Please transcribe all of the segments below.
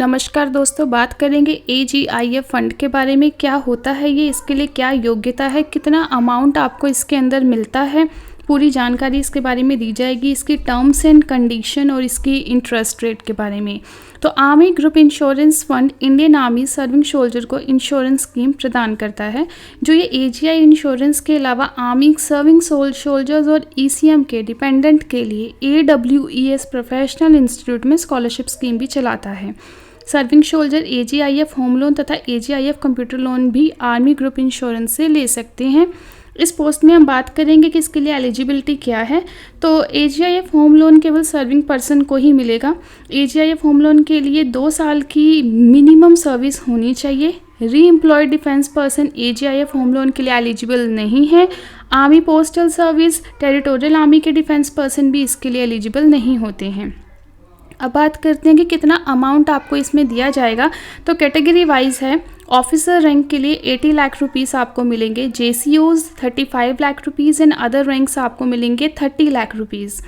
नमस्कार दोस्तों, बात करेंगे एजीआईएफ फंड के बारे में। क्या होता है ये, इसके लिए क्या योग्यता है, कितना अमाउंट आपको इसके अंदर मिलता है, पूरी जानकारी इसके बारे में दी जाएगी। इसकी टर्म्स एंड कंडीशन और इसकी इंटरेस्ट रेट के बारे में। तो army group insurance fund Indian army serving soldier को इंश्योरेंस स्कीम प्रदान करता है, जो ये एजीआई इंश्योरेंस के अलावा आर्मी सर्विंग सोल्जर्स और ईसीएम के डिपेंडेंट के लिए एडब्ल्यूईएस प्रोफेशनल इंस्टीट्यूट में स्कॉलरशिप स्कीम भी चलाता है। सर्विंग सोल्जर एजीआईएफ होम लोन तथा एजीआईएफ कंप्यूटर लोन भी आर्मी ग्रुप इंश्योरेंस से ले सकते हैं। इस पोस्ट में हम बात करेंगे कि इसके लिए एलिजिबिलिटी क्या है। तो एजीआईएफ होम लोन केवल सर्विंग पर्सन को ही मिलेगा। एजीआईएफ होम लोन के लिए 2 साल की मिनिमम सर्विस होनी चाहिए। Reemployed defence person AGIF home loan के लिए एलिजिबल नहीं है। Army postal service, territorial army के डिफेंस पर्सन भी इसके लिए एलिजिबल नहीं होते हैं। अब बात करते हैं कि कितना अमाउंट आपको इसमें दिया जाएगा। तो कैटेगरी वाइज है। ऑफिसर रैंक के लिए 80 लाख रुपीस आपको मिलेंगे, जेसीओज 35 lakh rupees and other ranks आपको मिलेंगे 30 लाख रुपीस।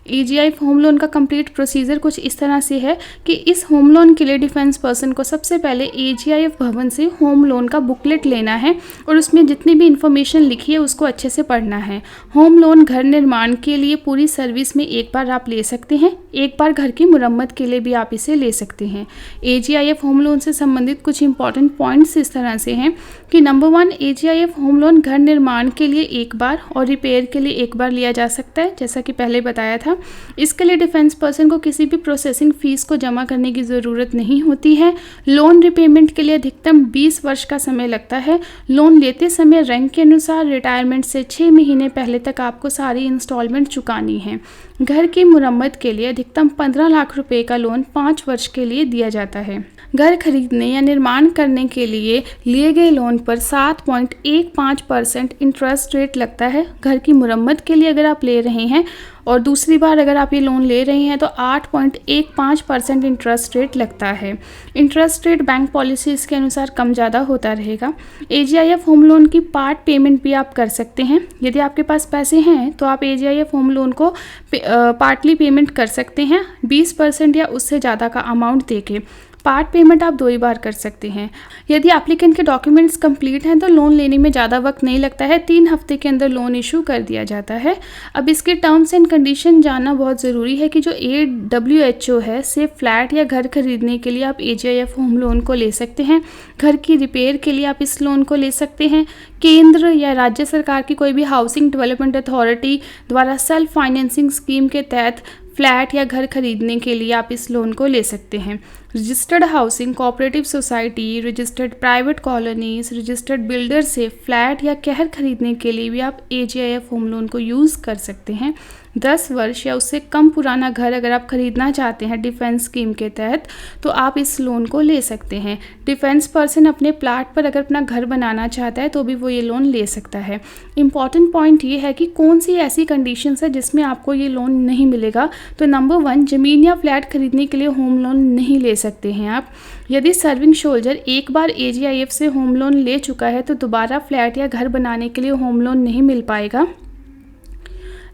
एजीआईएफ होम लोन का कंप्लीट प्रोसीजर कुछ इस तरह से है कि इस होम लोन के लिए डिफेंस पर्सन को सबसे पहले एजीआईएफ भवन से होम लोन का बुकलेट लेना है और उसमें जितनी भी इंफॉर्मेशन लिखी है उसको अच्छे से पढ़ना है। होम लोन घर निर्माण के लिए पूरी सर्विस में एक बार आप ले सकते हैं, एक बार घर की मुरम्मत के लिए भी आप इसे ले सकते हैं। एजीआईएफ होम लोन से संबंधित कुछ इंपॉर्टेंट पॉइंट्स इस तरह से हैं कि नंबर 1, एजीआईएफ होम लोन घर निर्माण के लिए एक बार और रिपेयर के लिए एक बार लिया जा सकता है, जैसा कि पहले बताया था। इसके लिए डिफेंस पर्सन को किसी भी प्रोसेसिंग फीस को जमा करने की ज़रूरत नहीं होती है। लोन रिपेमेंट के लिए अधिकतम 20 वर्ष का समय लगता है। लोन लेते समय रैंक के अनुसार रिटायरमेंट से 6 महीने पहले तक आपको सारी इंस्टॉलमेंट चुकानी है। घर की मुरम्मत के लिए अधिकतम 15 लाख रुपए का लोन 5 वर्ष के लिए दिया जाता है। घर खरीदने या निर्माण करने के लिए लिए गए लोन पर 7.15% इंटरेस्ट रेट लगता है। घर की मुरम्मत के लिए अगर आप ले रहे हैं और दूसरी बार अगर आप ये लोन ले रहे हैं तो 8.15% इंटरेस्ट रेट लगता है। इंटरेस्ट रेट बैंक पॉलिसीज़ के अनुसार कम ज़्यादा होता रहेगा। एजीआईएफ होम लोन की पार्ट पेमेंट भी आप कर सकते हैं। यदि आपके पास पैसे हैं तो आप एजीआईएफ होम लोन को पार्टली पेमेंट कर सकते हैं, 20% या उससे ज़्यादा का अमाउंट देके। पार्ट पेमेंट आप 2 बार कर सकते हैं। यदि एप्लीकेंट के डॉक्यूमेंट्स कंप्लीट हैं तो लोन लेने में ज़्यादा वक्त नहीं लगता है, 3 हफ्ते के अंदर लोन इशू कर दिया जाता है। अब इसके टर्म्स एंड कंडीशन जानना बहुत ज़रूरी है कि जो AWHO है, से फ्लैट या घर खरीदने के लिए आप एजीआईएफ होम लोन को ले सकते हैं। घर की रिपेयर के लिए आप इस लोन को ले सकते हैं। केंद्र या राज्य सरकार की कोई भी हाउसिंग डेवलपमेंट अथॉरिटी द्वारा सेल्फ फाइनेंसिंग स्कीम के तहत फ्लैट या घर खरीदने के लिए आप इस लोन को ले सकते हैं। Registered housing cooperative society, registered private colonies, registered builder से फ्लैट या घर खरीदने के लिए भी आप एजीआईएफ होम लोन को यूज़ कर सकते हैं। 10 वर्ष या उससे कम पुराना घर अगर आप खरीदना चाहते हैं डिफेंस स्कीम के तहत तो आप इस लोन को ले सकते हैं। डिफेंस पर्सन अपने प्लाट पर अगर अपना घर बनाना चाहता है तो भी वो ये लोन ले सकता है। इम्पॉर्टेंट पॉइंट ये है कि कौन सी ऐसी कंडीशंस है जिसमें आपको ये लोन नहीं मिलेगा। तो नंबर 1, ज़मीन या फ्लैट खरीदने के लिए होम लोन नहीं ले सकते हैं आप। यदि सर्विंग सोल्जर एक बार एजीआईएफ से होम लोन ले चुका है तो दोबारा फ्लैट या घर बनाने के लिए होम लोन नहीं मिल पाएगा।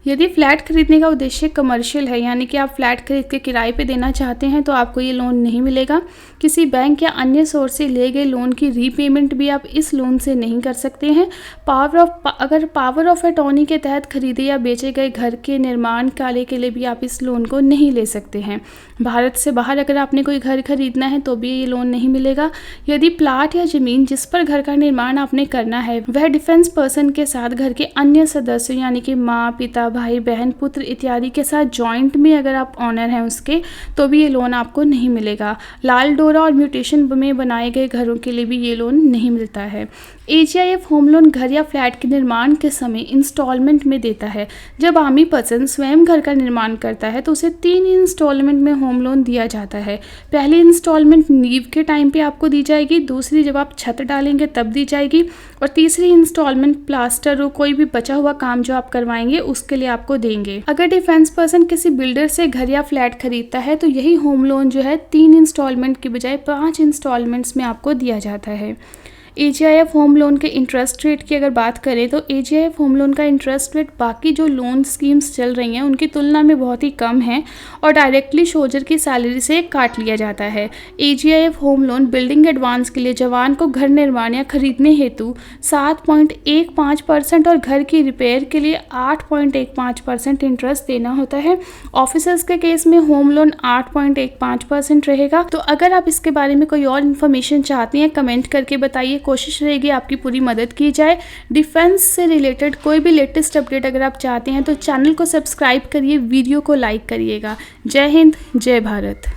यदि फ्लैट खरीदने का उद्देश्य कमर्शियल है, यानी कि आप फ्लैट खरीद के किराए पे देना चाहते हैं, तो आपको ये लोन नहीं मिलेगा। किसी बैंक या अन्य सोर्स से ले गए लोन की रीपेमेंट भी आप इस लोन से नहीं कर सकते हैं। अगर पावर ऑफ अटॉर्नी के तहत खरीदे या बेचे गए घर के निर्माण कार्य के लिए भी आप इस लोन को नहीं ले सकते हैं। भारत से बाहर अगर आपने कोई घर खरीदना है तो भी ये लोन नहीं मिलेगा। यदि प्लाट या ज़मीन जिस पर घर का निर्माण आपने करना है वह डिफेंस पर्सन के साथ घर के अन्य सदस्यों यानी कि माँ, पिता, भाई, बहन, पुत्र इत्यादि के साथ जॉइंट में अगर आप ऑनर हैं उसके, तो भी ये लोन आपको नहीं मिलेगा। लाल डोरा और म्यूटेशन में बनाए गए घरों के लिए भी ये लोन नहीं मिलता है। एजीआईएफ होम लोन घर या फ्लैट के निर्माण के समय इंस्टॉलमेंट में देता है। जब आर्मी पर्सन स्वयं घर का निर्माण करता है तो उसे 3 इंस्टॉलमेंट में होम लोन दिया जाता है। पहली इंस्टॉलमेंट नींव के टाइम पे आपको दी जाएगी, दूसरी जब आप छत डालेंगे तब दी जाएगी, और तीसरी इंस्टॉलमेंट प्लास्टर और कोई भी बचा हुआ काम जो आप करवाएंगे उसके लिए आपको देंगे। अगर डिफेंस पर्सन किसी बिल्डर से घर या फ्लैट खरीदता है तो यही होम लोन जो है 3 इंस्टॉलमेंट की बजाय 5 इंस्टॉलमेंट्स में आपको दिया जाता है। एजीआईएफ होम लोन के इंटरेस्ट रेट की अगर बात करें तो एजीआईएफ होम लोन का इंटरेस्ट रेट बाकी जो लोन स्कीम्स चल रही हैं उनकी तुलना में बहुत ही कम है और डायरेक्टली शोजर की सैलरी से काट लिया जाता है। एजीआईएफ होम लोन बिल्डिंग एडवांस के लिए जवान को घर निर्माण या खरीदने हेतु 7.15% और घर की रिपेयर के लिए 8.15% इंटरेस्ट देना होता है। ऑफिसर्स के केस में होम लोन 8.15% रहेगा। तो अगर आप इसके बारे में कोई और इन्फॉर्मेशन चाहती हैं कमेंट करके बताइए, कोशिश रहेगी आपकी पूरी मदद की जाए। डिफेंस से रिलेटेड कोई भी लेटेस्ट अपडेट अगर आप चाहते हैं तो चैनल को सब्सक्राइब करिए, वीडियो को लाइक करिएगा। जय हिंद, जय भारत।